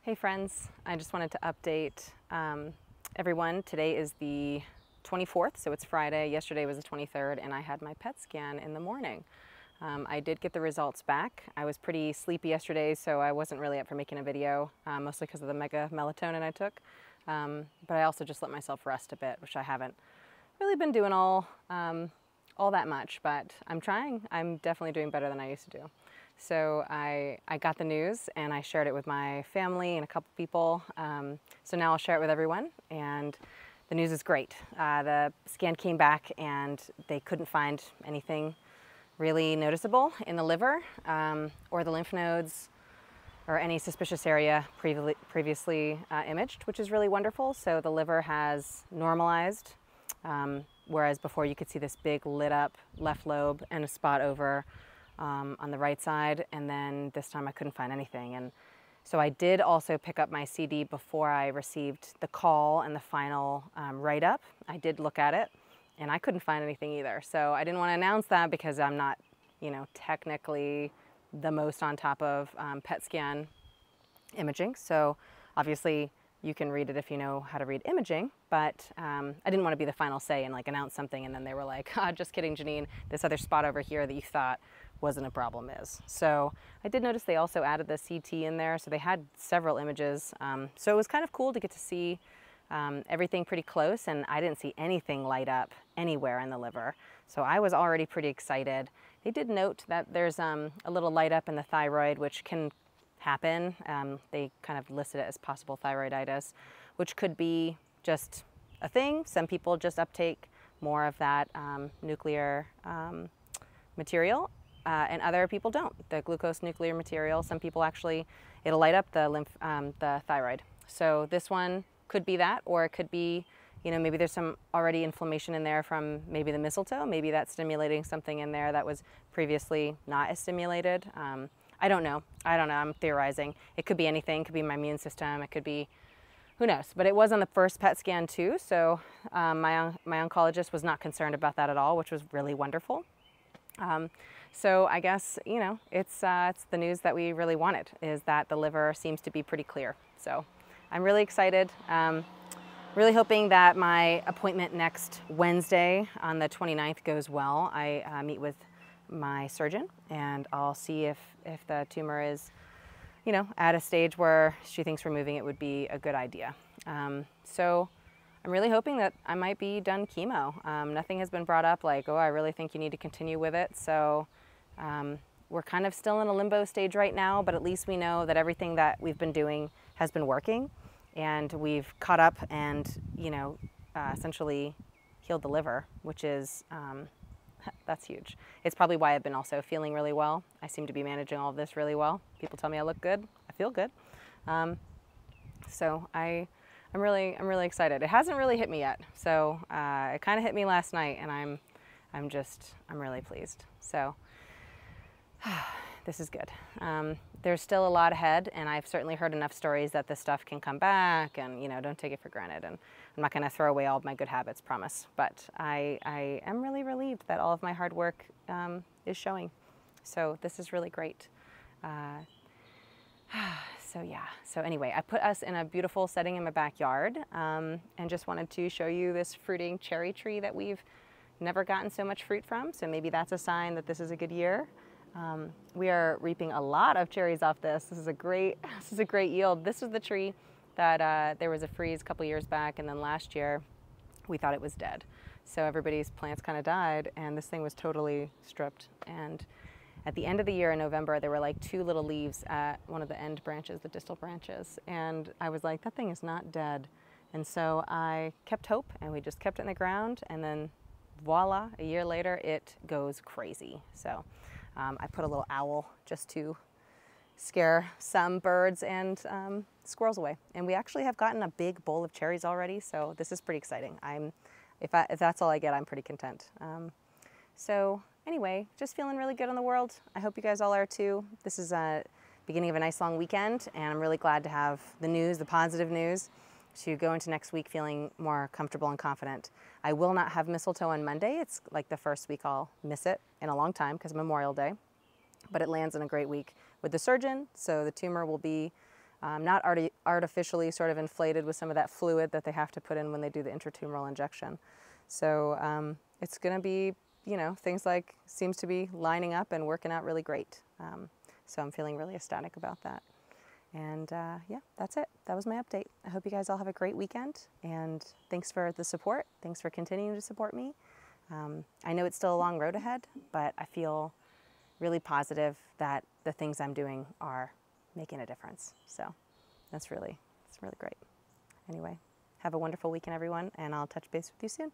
Hey friends, I just wanted to update everyone. Today is the 24th, so it's Friday. Yesterday was the 23rd, and I had my PET scan in the morning. I did get the results back. I was pretty sleepy yesterday, so I wasn't really up for making a video, mostly because of the mega melatonin I took. But I also just let myself rest a bit, which I haven't really been doing all that much, but I'm trying. I'm definitely doing better than I used to do. So I got the news and I shared it with my family and a couple people. So now I'll share it with everyone, and the news is great. The scan came back and they couldn't find anything really noticeable in the liver or the lymph nodes or any suspicious area previously imaged, which is really wonderful. So the liver has normalized, whereas before you could see this big lit up left lobe and a spot over on the right side, and then this time I couldn't find anything. And so I did also pick up my CD before I received the call and the final write-up. I did look at it and I couldn't find anything either. So I didn't want to announce that because I'm not, technically the most on top of PET scan imaging. So obviously you can read it if you know how to read imaging, but I didn't want to be the final say and announce something and then they were like, just kidding, Janine, this other spot over here that you thought wasn't a problem is. So I did notice they also added the CT in there, so they had several images. So it was kind of cool to get to see everything pretty close, and I didn't see anything light up anywhere in the liver. So I was already pretty excited. They did note that there's a little light up in the thyroid, which can happen. They kind of listed it as possible thyroiditis, which could be just a thing. Some people just uptake more of that nuclear material. And other people don't. The glucose nuclear material, some people actually, it'll light up the thyroid. So this one could be that, or it could be, maybe there's some already inflammation in there from maybe the mistletoe. Maybe that's stimulating something in there that was previously not as stimulated. I don't know. I'm theorizing. It could be anything. It could be my immune system. It could be, who knows? But it was on the first PET scan too. So my oncologist was not concerned about that at all, which was really wonderful. So I guess, it's the news that we really wanted, is that the liver seems to be pretty clear. So I'm really excited. Really hoping that my appointment next Wednesday on the 29th goes well. I meet with my surgeon and I'll see if the tumor is, at a stage where she thinks removing it would be a good idea. So I'm really hoping that I might be done chemo. Nothing has been brought up like, oh, I really think you need to continue with it. So we're kind of still in a limbo stage right now, but at least we know that everything that we've been doing has been working, and we've caught up and, essentially healed the liver, which is, that's huge. It's probably why I've been also feeling really well. I seem to be managing all of this really well. People tell me I look good. I feel good. So I'm really excited. It hasn't really hit me yet. So it kind of hit me last night, and I'm really pleased. So this is good. There's still a lot ahead, and I've certainly heard enough stories that this stuff can come back, and don't take it for granted. And I'm not going to throw away all of my good habits, promise. But I am really relieved that all of my hard work is showing. So this is really great. So yeah, so anyway, I put us in a beautiful setting in my backyard, and just wanted to show you this fruiting cherry tree that we've never gotten so much fruit from. So maybe that's a sign that this is a good year. We are reaping a lot of cherries off this. This is a great yield. This is the tree that there was a freeze a couple years back, and then last year we thought it was dead. So everybody's plants kind of died, and this thing was totally stripped. And at the end of the year in November, there were like 2 little leaves at one of the end branches, the distal branches. And I was like, that thing is not dead. And so I kept hope, and we just kept it in the ground, and then voila, a year later, it goes crazy. So I put a little owl just to scare some birds and squirrels away. And we actually have gotten a big bowl of cherries already, so this is pretty exciting. If that's all I get, I'm pretty content. So anyway, just feeling really good on the world. I hope you guys all are too. This is a beginning of a nice long weekend, and I'm really glad to have the news, the positive news, to go into next week feeling more comfortable and confident. I will not have mistletoe on Monday. It's like the first week I'll miss it in a long time because Memorial Day, but it lands in a great week with the surgeon, so the tumor will be not artificially sort of inflated with some of that fluid that they have to put in when they do the intratumoral injection. So it's going to be, you know, things like seems to be lining up and working out really great. So I'm feeling really ecstatic about that. And yeah, that's it. That was my update. I hope you guys all have a great weekend, and thanks for the support. Thanks for continuing to support me. I know it's still a long road ahead, but I feel really positive that the things I'm doing are making a difference. So it's really great. Anyway, have a wonderful weekend, everyone, and I'll touch base with you soon.